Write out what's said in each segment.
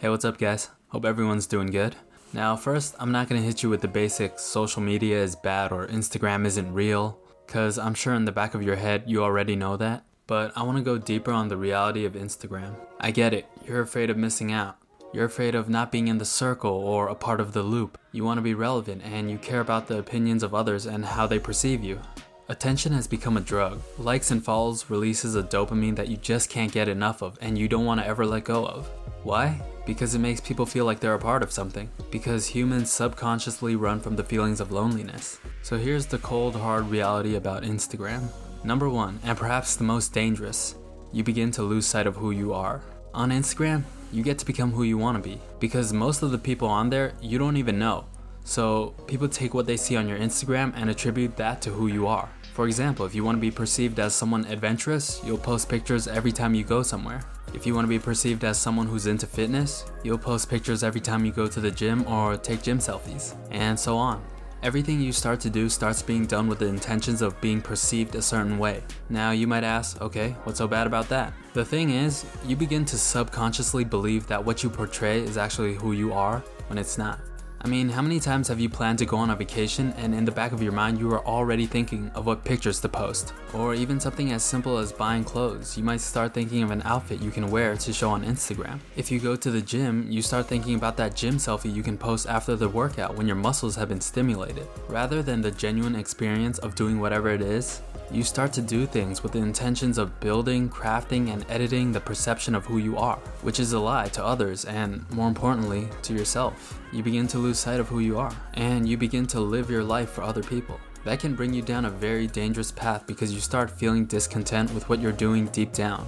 Hey, what's up guys? Hope everyone's doing good. Now first, I'm not gonna hit you with the basic social media is bad or Instagram isn't real, cause I'm sure in the back of your head you already know that. But I wanna go deeper on the reality of Instagram. I get it, you're afraid of missing out. You're afraid of not being in the circle or a part of the loop. You wanna be relevant and you care about the opinions of others and how they perceive you. Attention has become a drug. Likes and follows releases a dopamine that you just can't get enough of and you don't want to ever let go of. Why? Because it makes people feel like they're a part of something. Because humans subconsciously run from the feelings of loneliness. So here's the cold hard reality about Instagram. Number 1, and perhaps the most dangerous, you begin to lose sight of who you are. On Instagram, you get to become who you want to be. Because most of the people on there, you don't even know. So people take what they see on your Instagram and attribute that to who you are. For example, if you want to be perceived as someone adventurous, you'll post pictures every time you go somewhere. If you want to be perceived as someone who's into fitness, you'll post pictures every time you go to the gym or take gym selfies, and so on. Everything you start to do starts being done with the intentions of being perceived a certain way. Now you might ask, okay, what's so bad about that? The thing is, you begin to subconsciously believe that what you portray is actually who you are when it's not. I mean, how many times have you planned to go on a vacation and in the back of your mind you are already thinking of what pictures to post? Or even something as simple as buying clothes, you might start thinking of an outfit you can wear to show on Instagram. If you go to the gym, you start thinking about that gym selfie you can post after the workout when your muscles have been stimulated. Rather than the genuine experience of doing whatever it is, you start to do things with the intentions of building, crafting, and editing the perception of who you are, which is a lie to others and, more importantly, to yourself. You begin to lose sight of who you are, and you begin to live your life for other people. That can bring you down a very dangerous path because you start feeling discontent with what you're doing deep down.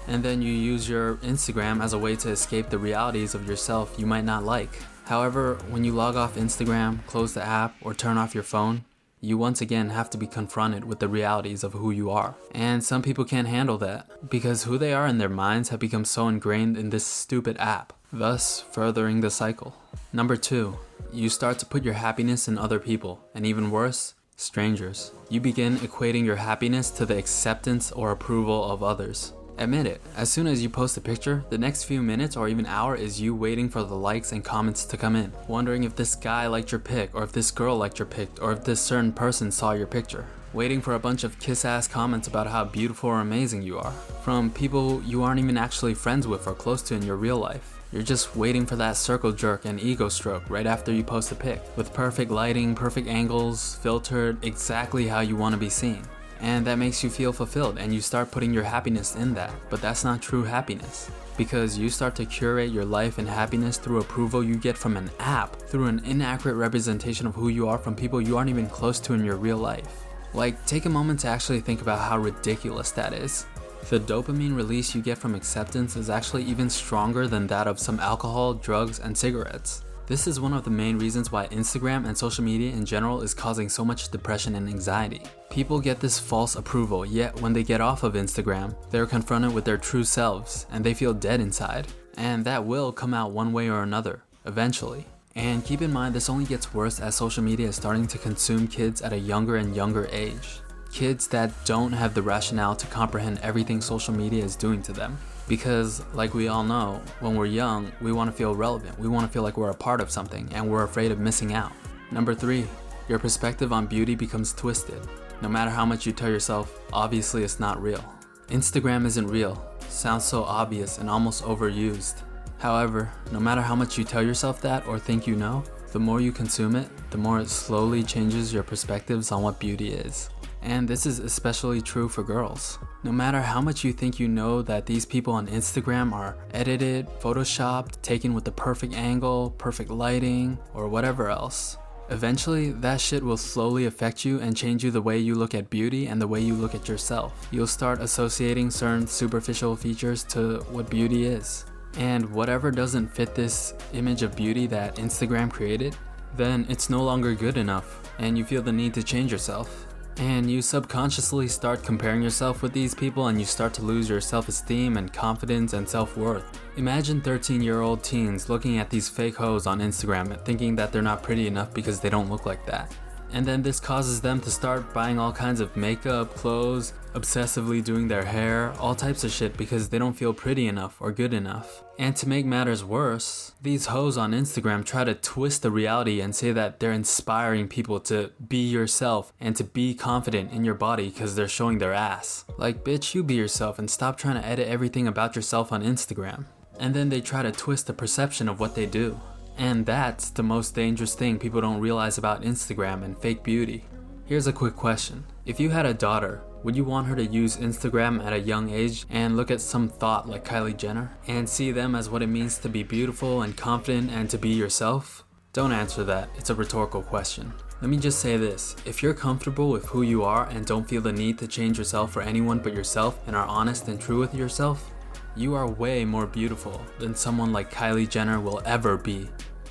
And then you use your Instagram as a way to escape the realities of yourself you might not like. However, when you log off Instagram, close the app, or turn off your phone, you once again have to be confronted with the realities of who you are. And some people can't handle that, because who they are in their minds have become so ingrained in this stupid app, thus furthering the cycle. Number 2, you start to put your happiness in other people, and even worse, strangers. You begin equating your happiness to the acceptance or approval of others. Admit it, as soon as you post a picture, the next few minutes or even hour is you waiting for the likes and comments to come in, wondering if this guy liked your pic, or if this girl liked your pic, or if this certain person saw your picture. Waiting for a bunch of kiss-ass comments about how beautiful or amazing you are, from people you aren't even actually friends with or close to in your real life. You're just waiting for that circle jerk and ego stroke right after you post a pic, with perfect lighting, perfect angles, filtered exactly how you want to be seen. And that makes you feel fulfilled and you start putting your happiness in that, but that's not true happiness. Because you start to curate your life and happiness through approval you get from an app, through an inaccurate representation of who you are from people you aren't even close to in your real life. Like, take a moment to actually think about how ridiculous that is. The dopamine release you get from acceptance is actually even stronger than that of some alcohol, drugs, and cigarettes. This is one of the main reasons why Instagram and social media in general is causing so much depression and anxiety. People get this false approval, yet when they get off of Instagram, they're confronted with their true selves and they feel dead inside. And that will come out one way or another, eventually. And keep in mind, this only gets worse as social media is starting to consume kids at a younger and younger age. Kids that don't have the rationale to comprehend everything social media is doing to them. Because, like we all know, when we're young, we want to feel relevant, we want to feel like we're a part of something, and we're afraid of missing out. Number 3, your perspective on beauty becomes twisted. No matter how much you tell yourself, obviously it's not real. Instagram isn't real. Sounds so obvious and almost overused. However, no matter how much you tell yourself that or think you know, the more you consume it, the more it slowly changes your perspectives on what beauty is. And this is especially true for girls. No matter how much you think you know that these people on Instagram are edited, photoshopped, taken with the perfect angle, perfect lighting, or whatever else, eventually that shit will slowly affect you and change you the way you look at beauty and the way you look at yourself. You'll start associating certain superficial features to what beauty is. And whatever doesn't fit this image of beauty that Instagram created, then it's no longer good enough and you feel the need to change yourself. And you subconsciously start comparing yourself with these people and you start to lose your self-esteem and confidence and self-worth. Imagine 13-year-old teens looking at these fake hoes on Instagram and thinking that they're not pretty enough because they don't look like that. And then this causes them to start buying all kinds of makeup, clothes, obsessively doing their hair, all types of shit because they don't feel pretty enough or good enough. And to make matters worse, these hoes on Instagram try to twist the reality and say that they're inspiring people to be yourself and to be confident in your body because they're showing their ass. Like, bitch, you be yourself and stop trying to edit everything about yourself on Instagram. And then they try to twist the perception of what they do. And that's the most dangerous thing people don't realize about Instagram and fake beauty. Here's a quick question. If you had a daughter, would you want her to use Instagram at a young age and look at some thought like Kylie Jenner and see them as what it means to be beautiful and confident and to be yourself? Don't answer that, it's a rhetorical question. Let me just say this, if you're comfortable with who you are and don't feel the need to change yourself for anyone but yourself and are honest and true with yourself, you are way more beautiful than someone like Kylie Jenner will ever be.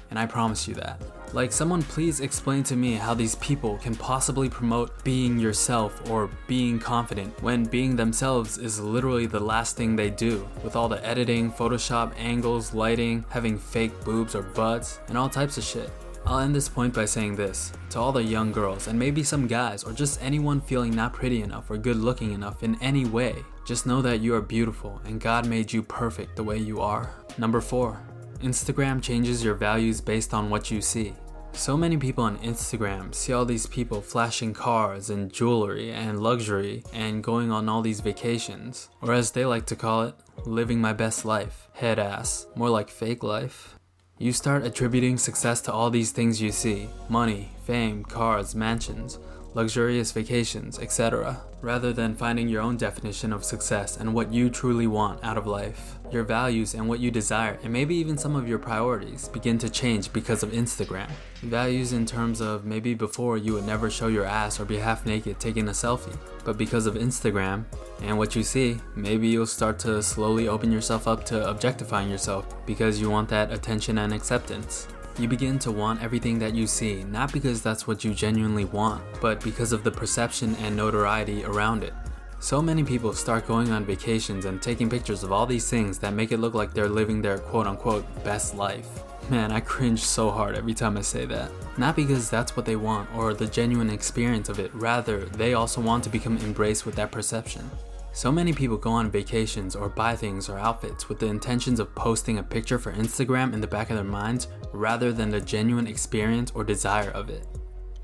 And I promise you that. Like, someone please explain to me how these people can possibly promote being yourself or being confident when being themselves is literally the last thing they do, with all the editing, Photoshop, angles, lighting, having fake boobs or butts, and all types of shit. I'll end this point by saying this, to all the young girls and maybe some guys or just anyone feeling not pretty enough or good looking enough in any way, just know that you are beautiful and God made you perfect the way you are. Number 4. Instagram changes your values based on what you see. So many people on Instagram see all these people flashing cars and jewelry and luxury and going on all these vacations, or as they like to call it, living my best life. Head ass, more like fake life. You start attributing success to all these things you see: money, fame, cars, mansions, luxurious vacations, etc., rather than finding your own definition of success and what you truly want out of life. Your values and what you desire, and maybe even some of your priorities, begin to change because of Instagram. Values in terms of maybe before you would never show your ass or be half naked taking a selfie, but because of Instagram and what you see, maybe you'll start to slowly open yourself up to objectifying yourself because you want that attention and acceptance. You begin to want everything that you see, not because that's what you genuinely want, but because of the perception and notoriety around it. So many people start going on vacations and taking pictures of all these things that make it look like they're living their quote-unquote best life. Man, I cringe so hard every time I say that. Not because that's what they want or the genuine experience of it, rather they also want to become embraced with that perception. So many people go on vacations or buy things or outfits with the intentions of posting a picture for Instagram in the back of their minds rather than the genuine experience or desire of it.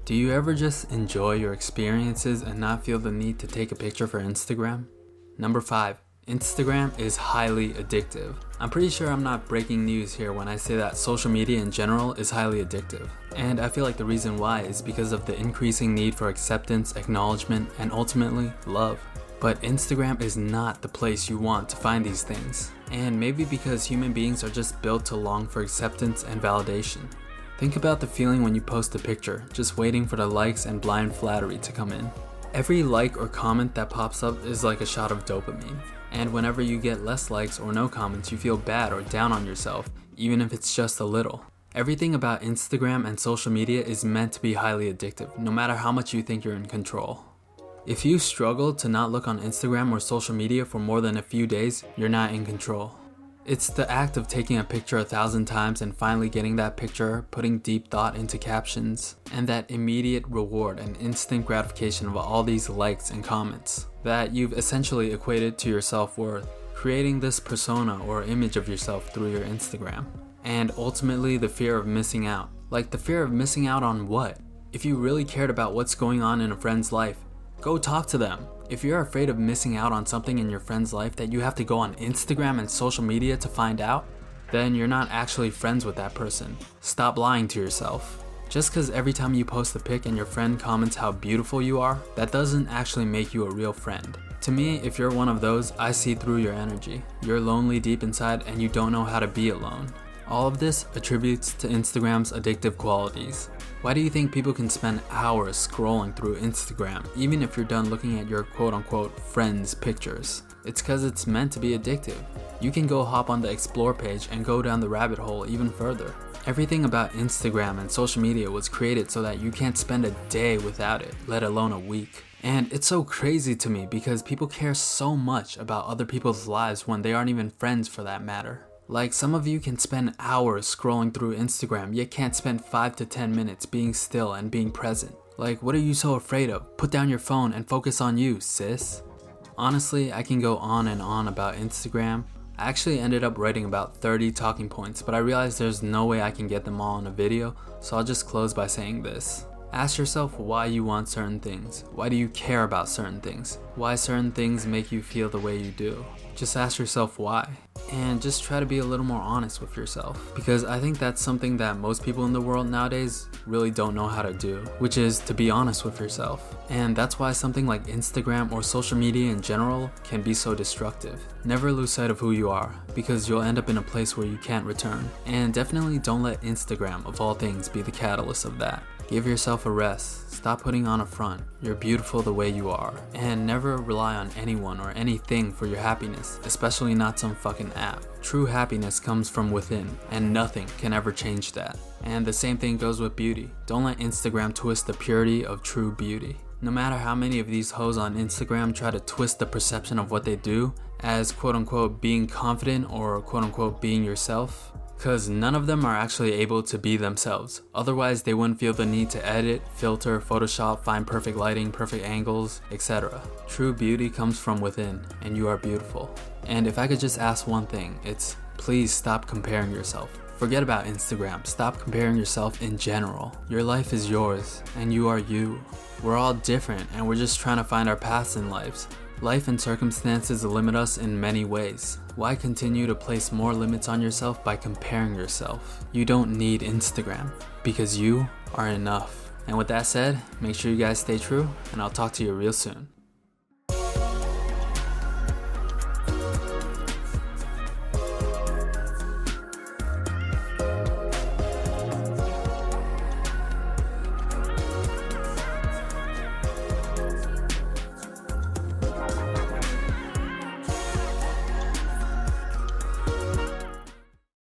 Do you ever just enjoy your experiences and not feel the need to take a picture for Instagram? Number 5. Instagram is highly addictive. I'm pretty sure I'm not breaking news here when I say that social media in general is highly addictive. And I feel like the reason why is because of the increasing need for acceptance, acknowledgement, and ultimately, love. But Instagram is not the place you want to find these things. And maybe because human beings are just built to long for acceptance and validation. Think about the feeling when you post a picture, just waiting for the likes and blind flattery to come in. Every like or comment that pops up is like a shot of dopamine. And whenever you get less likes or no comments, you feel bad or down on yourself, even if it's just a little. Everything about Instagram and social media is meant to be highly addictive, no matter how much you think you're in control. If you struggle to not look on Instagram or social media for more than a few days, you're not in control. It's the act of taking a picture 1,000 times and finally getting that picture, putting deep thought into captions, and that immediate reward and instant gratification of all these likes and comments that you've essentially equated to your self-worth, creating this persona or image of yourself through your Instagram. And ultimately the fear of missing out. Like, the fear of missing out on what? If you really cared about what's going on in a friend's life, go talk to them. If you're afraid of missing out on something in your friend's life that you have to go on Instagram and social media to find out, then you're not actually friends with that person. Stop lying to yourself. Just because every time you post a pic and your friend comments how beautiful you are, that doesn't actually make you a real friend. To me, if you're one of those, I see through your energy. You're lonely deep inside and you don't know how to be alone. All of this attributes to Instagram's addictive qualities. Why do you think people can spend hours scrolling through Instagram, even if you're done looking at your quote-unquote friends' pictures? It's because it's meant to be addictive. You can go hop on the explore page and go down the rabbit hole even further. Everything about Instagram and social media was created so that you can't spend a day without it, let alone a week. And it's so crazy to me because people care so much about other people's lives when they aren't even friends for that matter. Like, some of you can spend hours scrolling through Instagram, yet can't spend 5 to 10 minutes being still and being present. Like, what are you so afraid of? Put down your phone and focus on you, sis. Honestly, I can go on and on about Instagram. I actually ended up writing about 30 talking points, but I realized there's no way I can get them all in a video, so I'll just close by saying this. Ask yourself why you want certain things. Why do you care about certain things? Why certain things make you feel the way you do? Just ask yourself why. And just try to be a little more honest with yourself. Because I think that's something that most people in the world nowadays really don't know how to do, which is to be honest with yourself. And that's why something like Instagram or social media in general can be so destructive. Never lose sight of who you are, because you'll end up in a place where you can't return. And definitely don't let Instagram, of all things, be the catalyst of that. Give yourself a rest. Stop putting on a front. You're beautiful the way you are. And never rely on anyone or anything for your happiness, especially not some fucking app. True happiness comes from within, and nothing can ever change that. And the same thing goes with beauty. Don't let Instagram twist the purity of true beauty. No matter how many of these hoes on Instagram try to twist the perception of what they do as quote-unquote being confident or quote-unquote being yourself, because none of them are actually able to be themselves. Otherwise, they wouldn't feel the need to edit, filter, Photoshop, find perfect lighting, perfect angles, etc. True beauty comes from within, and you are beautiful. And if I could just ask one thing, it's please stop comparing yourself. Forget about Instagram. Stop comparing yourself in general. Your life is yours, and you are you. We're all different, and we're just trying to find our paths in lives. Life and circumstances limit us in many ways. Why continue to place more limits on yourself by comparing yourself? You don't need Instagram, because you are enough. And with that said, make sure you guys stay true, and I'll talk to you real soon.